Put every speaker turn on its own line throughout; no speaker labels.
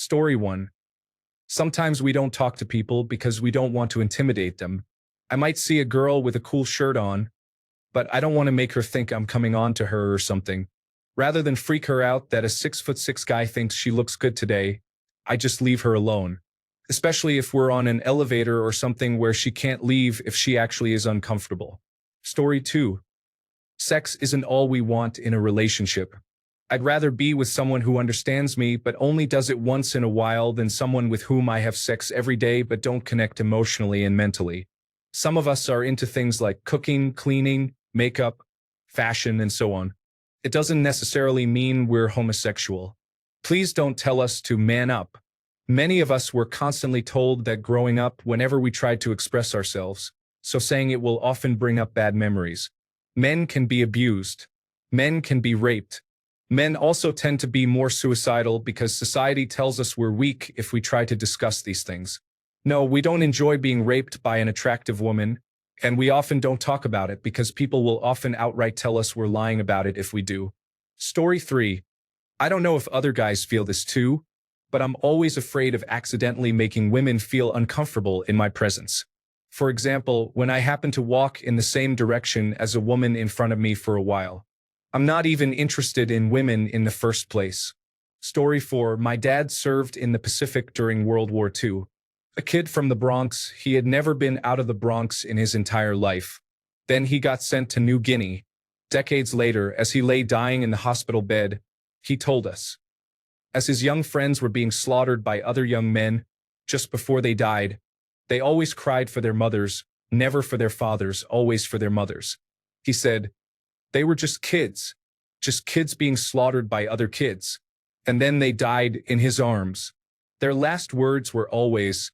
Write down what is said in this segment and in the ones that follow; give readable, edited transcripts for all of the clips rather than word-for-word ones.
Story 1. Sometimes we don't talk to people because we don't want to intimidate them. I might see a girl with a cool shirt on, but I don't want to make her think I'm coming on to her or something. Rather than freak her out that a 6'6" guy thinks she looks good today, I just leave her alone. Especially if we're on an elevator or something where she can't leave if she actually is uncomfortable. Story 2. Sex isn't all we want in a relationship. I'd rather be with someone who understands me but only does it once in a while than someone with whom I have sex every day but don't connect emotionally and mentally. Some of us are into things like cooking, cleaning, makeup, fashion, and so on. It doesn't necessarily mean we're homosexual. Please don't tell us to man up. Many of us were constantly told that growing up whenever we tried to express ourselves, so saying it will often bring up bad memories. Men can be abused. Men can be raped. Men also tend to be more suicidal because society tells us we're weak if we try to discuss these things. No, we don't enjoy being raped by an attractive woman, and we often don't talk about it because people will often outright tell us we're lying about it if we do. Story 3. I don't know if other guys feel this too, but I'm always afraid of accidentally making women feel uncomfortable in my presence. For example, when I happen to walk in the same direction as a woman in front of me for a while. I'm not even interested in women in the first place. Story 4. My dad served in the Pacific during World War II. A kid from the Bronx, he had never been out of the Bronx in his entire life. Then he got sent to New Guinea. Decades later, as he lay dying in the hospital bed, he told us. As his young friends were being slaughtered by other young men, just before they died, they always cried for their mothers, never for their fathers, always for their mothers. He said, they were just kids being slaughtered by other kids. And then they died in his arms. Their last words were always,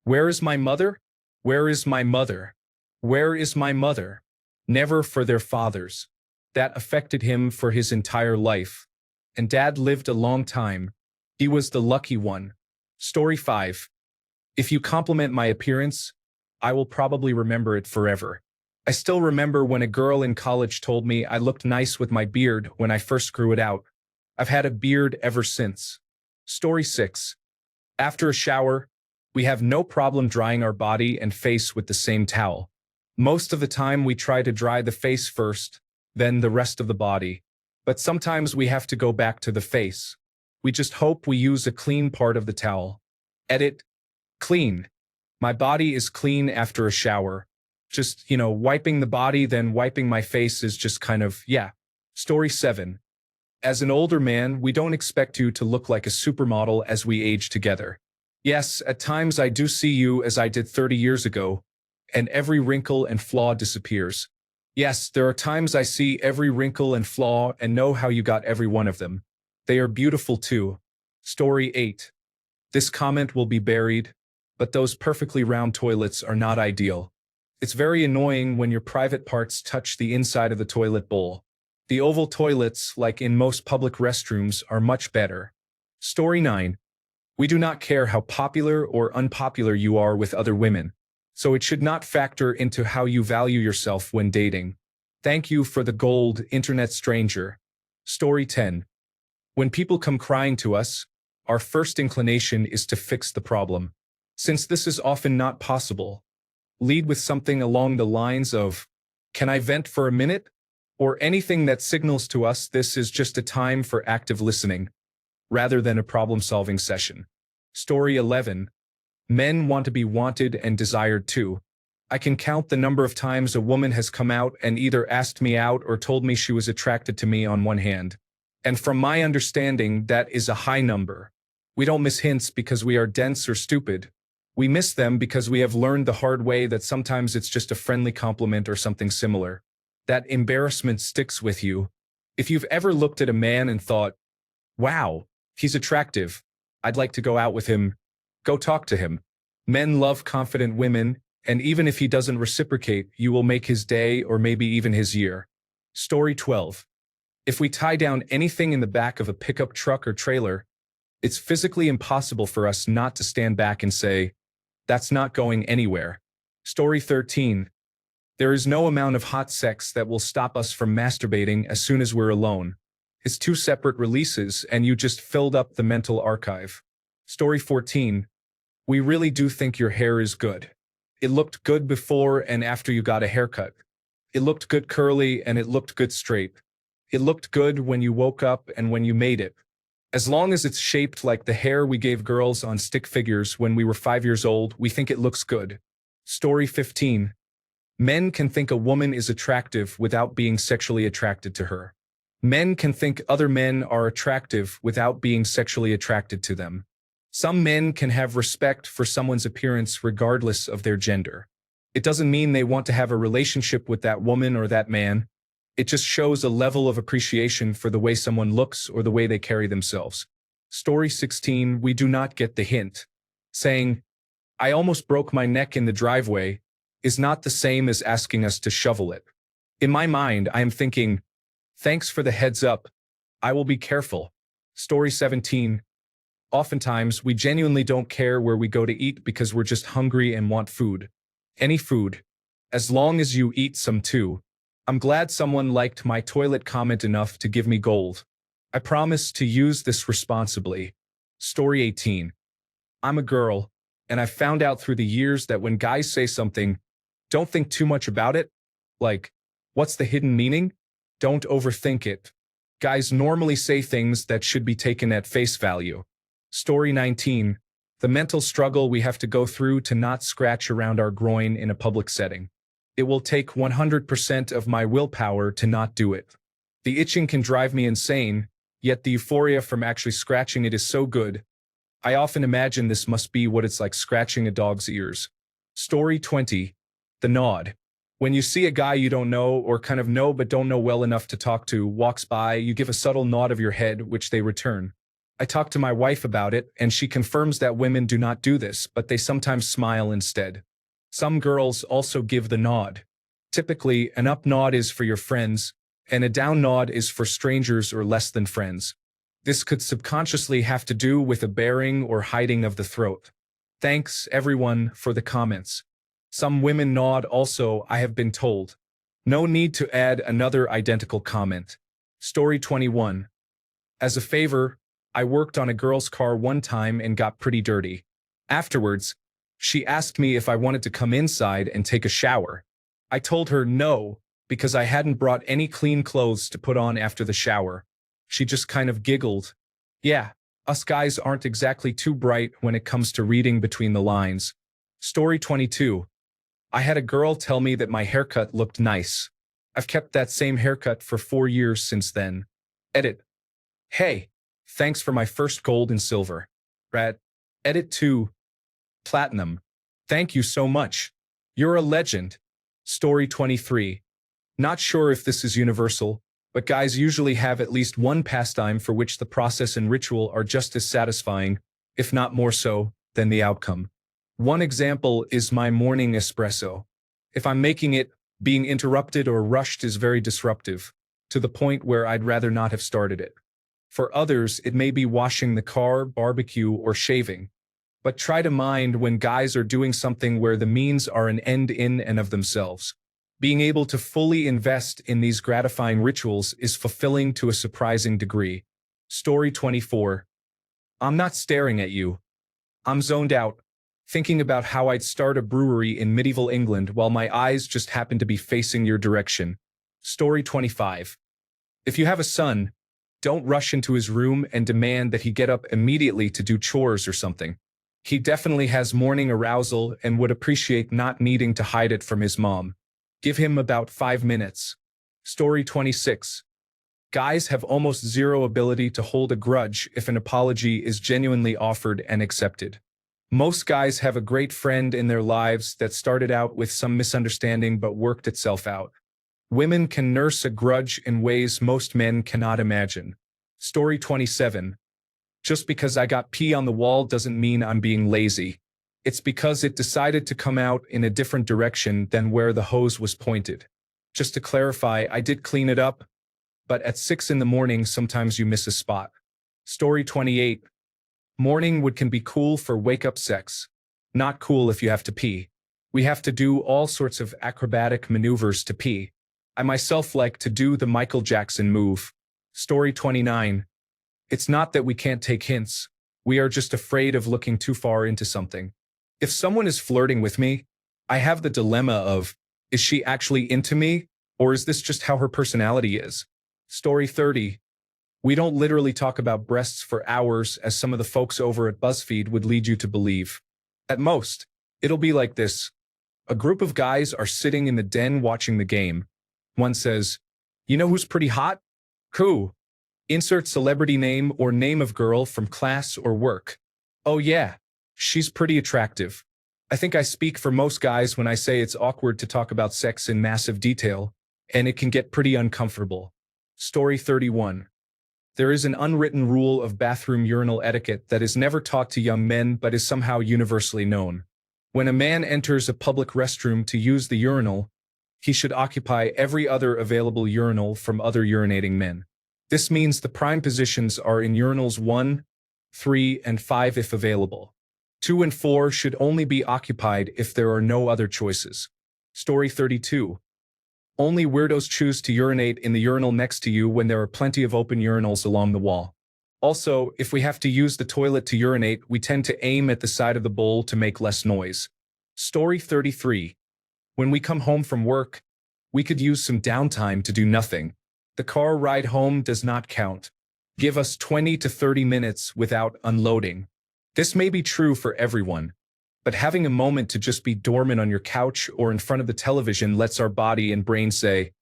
"Where is my mother? Where is my mother? Where is my mother?" Never for their fathers. That affected him for his entire life. And Dad lived a long time. He was the lucky one. Story 5. If you compliment my appearance, I will probably remember it forever. I still remember when a girl in college told me I looked nice with my beard when I first grew it out. I've had a beard ever since. Story 6. After a shower, we have no problem drying our body and face with the same towel. Most of the time we try to dry the face first, then the rest of the body. But sometimes we have to go back to the face. We just hope we use a clean part of the towel. Edit. Clean. My body is clean after a shower. Just, wiping the body, then wiping my face is just kind of, yeah. Story 7. As an older man, we don't expect you to look like a supermodel as we age together. Yes, at times I do see you as I did 30 years ago, and every wrinkle and flaw disappears. Yes, there are times I see every wrinkle and flaw and know how you got every one of them. They are beautiful too. Story 8. This comment will be buried, but those perfectly round toilets are not ideal. It's very annoying when your private parts touch the inside of the toilet bowl. The oval toilets, like in most public restrooms, are much better. Story 9. We do not care how popular or unpopular you are with other women, so it should not factor into how you value yourself when dating. Thank you for the gold, internet stranger. Story 10. When people come crying to us, our first inclination is to fix the problem. Since this is often not possible, lead with something along the lines of, "Can I vent for a minute?" Or anything that signals to us this is just a time for active listening, rather than a problem-solving session. Story 11. Men want to be wanted and desired too. I can count the number of times a woman has come out and either asked me out or told me she was attracted to me on one hand. And from my understanding, that is a high number. We don't miss hints because we are dense or stupid. We miss them because we have learned the hard way that sometimes it's just a friendly compliment or something similar. That embarrassment sticks with you. If you've ever looked at a man and thought, "Wow, he's attractive. I'd like to go out with him," go talk to him. Men love confident women, and even if he doesn't reciprocate, you will make his day or maybe even his year. Story 12. If we tie down anything in the back of a pickup truck or trailer, it's physically impossible for us not to stand back and say, "That's not going anywhere." Story 13. There is no amount of hot sex that will stop us from masturbating as soon as we're alone. It's two separate releases and you just filled up the mental archive. Story 14. We really do think your hair is good. It looked good before and after you got a haircut. It looked good curly and it looked good straight. It looked good when you woke up and when you made it. As long as it's shaped like the hair we gave girls on stick figures when we were 5 years old, we think it looks good. Story 15. Men can think a woman is attractive without being sexually attracted to her. Men can think other men are attractive without being sexually attracted to them. Some men can have respect for someone's appearance regardless of their gender. It doesn't mean they want to have a relationship with that woman or that man. It just shows a level of appreciation for the way someone looks or the way they carry themselves. Story 16. We do not get the hint. Saying, "I almost broke my neck in the driveway," is not the same as asking us to shovel it. In my mind, I am thinking, "Thanks for the heads up. I will be careful." Story 17. Oftentimes, we genuinely don't care where we go to eat because we're just hungry and want food. Any food. As long as you eat some too. I'm glad someone liked my toilet comment enough to give me gold. I promise to use this responsibly. Story 18. I'm a girl, and I've found out through the years that when guys say something, don't think too much about it. Like, what's the hidden meaning? Don't overthink it. Guys normally say things that should be taken at face value. Story 19. The mental struggle we have to go through to not scratch around our groin in a public setting. It will take 100% of my willpower to not do it. The itching can drive me insane, yet the euphoria from actually scratching it is so good. I often imagine this must be what it's like scratching a dog's ears. Story 20. The nod. When you see a guy you don't know or kind of know but don't know well enough to talk to walks by, you give a subtle nod of your head, which they return. I talked to my wife about it, and she confirms that women do not do this, but they sometimes smile instead. Some girls also give the nod. Typically, an up nod is for your friends, and a down nod is for strangers or less than friends. This could subconsciously have to do with a baring or hiding of the throat. Thanks, everyone, for the comments. Some women nod also, I have been told. No need to add another identical comment. Story 21. As a favor, I worked on a girl's car one time and got pretty dirty. Afterwards, she asked me if I wanted to come inside and take a shower. I told her no, because I hadn't brought any clean clothes to put on after the shower. She just kind of giggled. Yeah, us guys aren't exactly too bright when it comes to reading between the lines. Story 22. I had a girl tell me that my haircut looked nice. I've kept that same haircut for 4 years since then. Edit. Hey, thanks for my first gold and silver. Rat. Edit 2. Platinum. Thank you so much. You're a legend. Story 23. Not sure if this is universal, but guys usually have at least one pastime for which the process and ritual are just as satisfying, if not more so, than the outcome. One example is my morning espresso. If I'm making it, being interrupted or rushed is very disruptive, to the point where I'd rather not have started it. For others, it may be washing the car, barbecue, or shaving. But try to mind when guys are doing something where the means are an end in and of themselves. Being able to fully invest in these gratifying rituals is fulfilling to a surprising degree. Story 24. I'm not staring at you. I'm zoned out, thinking about how I'd start a brewery in medieval England while my eyes just happen to be facing your direction. Story 25. If you have a son, don't rush into his room and demand that he get up immediately to do chores or something. He definitely has morning arousal and would appreciate not needing to hide it from his mom. Give him about 5 minutes. Story 26. Guys have almost zero ability to hold a grudge if an apology is genuinely offered and accepted. Most guys have a great friend in their lives that started out with some misunderstanding but worked itself out. Women can nurse a grudge in ways most men cannot imagine. Story 27. Just because I got pee on the wall doesn't mean I'm being lazy. It's because it decided to come out in a different direction than where the hose was pointed. Just to clarify, I did clean it up, but at 6 in the morning sometimes you miss a spot. Story 28. Morning wood can be cool for wake-up sex. Not cool if you have to pee. We have to do all sorts of acrobatic maneuvers to pee. I myself like to do the Michael Jackson move. Story 29. It's not that we can't take hints. We are just afraid of looking too far into something. If someone is flirting with me, I have the dilemma of, is she actually into me, or is this just how her personality is? Story 30. We don't literally talk about breasts for hours as some of the folks over at BuzzFeed would lead you to believe. At most, it'll be like this. A group of guys are sitting in the den watching the game. One says, "You know who's pretty hot?" "Who?" Insert celebrity name or name of girl from class or work. "Oh yeah, she's pretty attractive." I think I speak for most guys when I say it's awkward to talk about sex in massive detail, and it can get pretty uncomfortable. Story 31. There is an unwritten rule of bathroom urinal etiquette that is never taught to young men but is somehow universally known. When a man enters a public restroom to use the urinal, he should occupy every other available urinal from other urinating men. This means the prime positions are in urinals 1, 3, and 5 if available. 2 and 4 should only be occupied if there are no other choices. Story 32. Only weirdos choose to urinate in the urinal next to you when there are plenty of open urinals along the wall. Also, if we have to use the toilet to urinate, we tend to aim at the side of the bowl to make less noise. Story 33. When we come home from work, we could use some downtime to do nothing. The car ride home does not count. Give us 20 to 30 minutes without unloading. This may be true for everyone, but having a moment to just be dormant on your couch or in front of the television lets our body and brain say,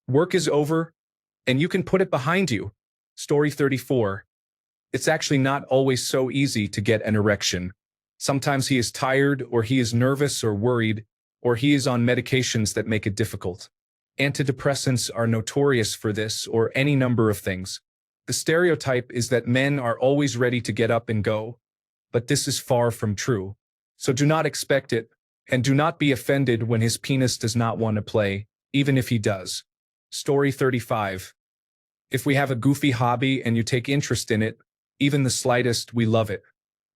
"Work is over, and you can put it behind you." Story 34. It's actually not always so easy to get an erection. Sometimes he is tired, or he is nervous or worried, or he is on medications that make it difficult. Antidepressants are notorious for this or any number of things. The stereotype is that men are always ready to get up and go, but this is far from true. So do not expect it, and do not be offended when his penis does not want to play, even if he does. Story 35. If we have a goofy hobby and you take interest in it, even the slightest, we love it.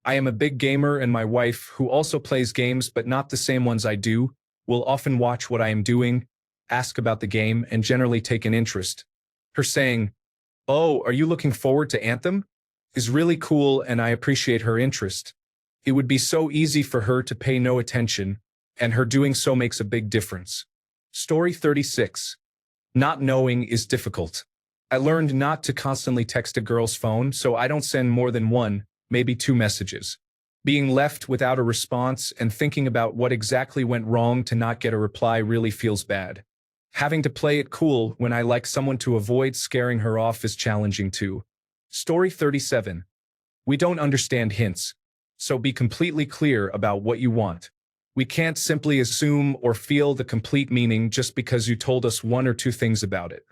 I am a big gamer, and my wife, who also plays games but not the same ones I do, will often watch what I am doing, ask about the game, and generally take an interest. Her saying, "Oh, are you looking forward to Anthem?" is really cool, and I appreciate her interest. It would be so easy for her to pay no attention, and her doing so makes a big difference. Story 36. Not knowing is difficult. I learned not to constantly text a girl's phone, so I don't send more than 1, maybe 2 messages. Being left without a response and thinking about what exactly went wrong to not get a reply really feels bad. Having to play it cool when I like someone to avoid scaring her off is challenging too. Story 37. We don't understand hints, so be completely clear about what you want. We can't simply assume or feel the complete meaning just because you told us 1 or 2 things about it.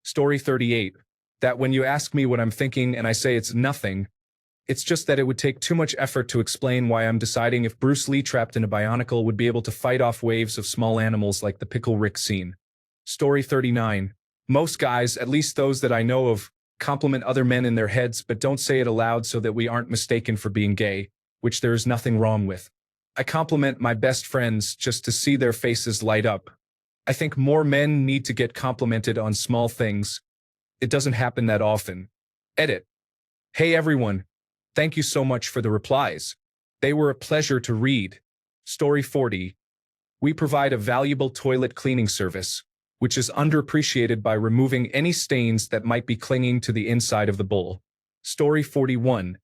Story 38. That when you ask me what I'm thinking and I say it's nothing, it's just that it would take too much effort to explain why I'm deciding if Bruce Lee trapped in a bionicle would be able to fight off waves of small animals like the Pickle Rick scene. Story 39. Most guys, at least those that I know of, compliment other men in their heads but don't say it aloud so that we aren't mistaken for being gay, which there is nothing wrong with. I compliment my best friends just to see their faces light up. I think more men need to get complimented on small things. It doesn't happen that often. Edit. Hey everyone. Thank you so much for the replies. They were a pleasure to read. Story 40. We provide a valuable toilet cleaning service, which is underappreciated by removing any stains that might be clinging to the inside of the bowl. Story 41.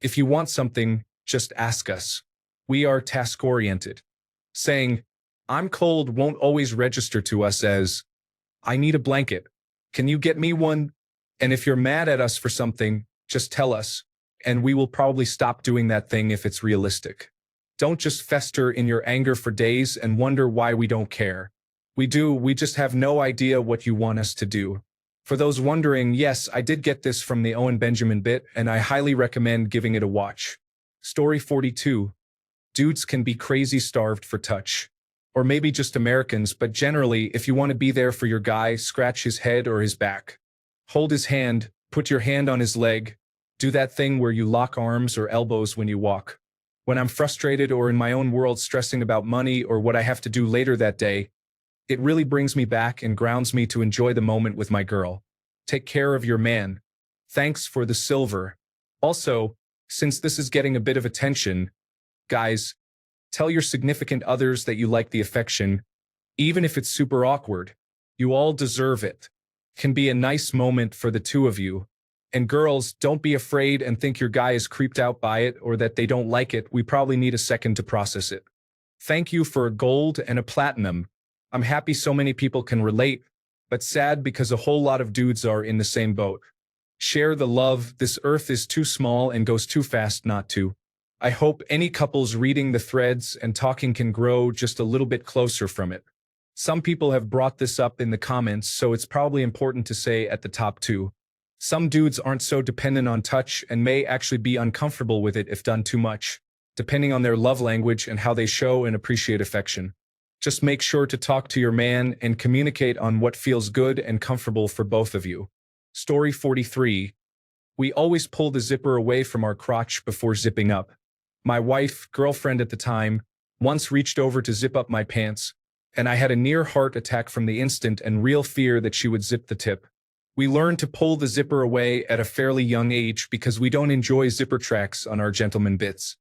If you want something, just ask us. We are task-oriented. Saying, "I'm cold" won't always register to us as, "I need a blanket. Can you get me one?" And if you're mad at us for something, just tell us, and we will probably stop doing that thing if it's realistic. Don't just fester in your anger for days and wonder why we don't care. We do, we just have no idea what you want us to do. For those wondering, yes, I did get this from the Owen Benjamin bit, and I highly recommend giving it a watch. Story 42. Dudes can be crazy starved for touch. Or maybe just Americans, but generally, if you want to be there for your guy, scratch his head or his back. Hold his hand, put your hand on his leg. Do that thing where you lock arms or elbows when you walk. When I'm frustrated or in my own world stressing about money or what I have to do later that day, it really brings me back and grounds me to enjoy the moment with my girl. Take care of your man. Thanks for the silver. Also, Since this is getting a bit of attention, guys, tell your significant others that you like the affection, even if it's super awkward. You all deserve it. Can be a nice moment for the two of you. And girls, don't be afraid and think your guy is creeped out by it or that they don't like it. We probably need a second to process it. Thank you for a gold and a platinum. I'm happy so many people can relate, but sad because a whole lot of dudes are in the same boat. Share the love. This earth is too small and goes too fast not to. I hope any couples reading the threads and talking can grow just a little bit closer from it. Some people have brought this up in the comments, so it's probably important to say at the top too. Some dudes aren't so dependent on touch and may actually be uncomfortable with it if done too much, depending on their love language and how they show and appreciate affection. Just make sure to talk to your man and communicate on what feels good and comfortable for both of you. Story 43. We always pull the zipper away from our crotch before zipping up. My wife, girlfriend at the time, once reached over to zip up my pants, and I had a near heart attack from the instant and real fear that she would zip the tip. We learned to pull the zipper away at a fairly young age because we don't enjoy zipper tracks on our gentleman bits.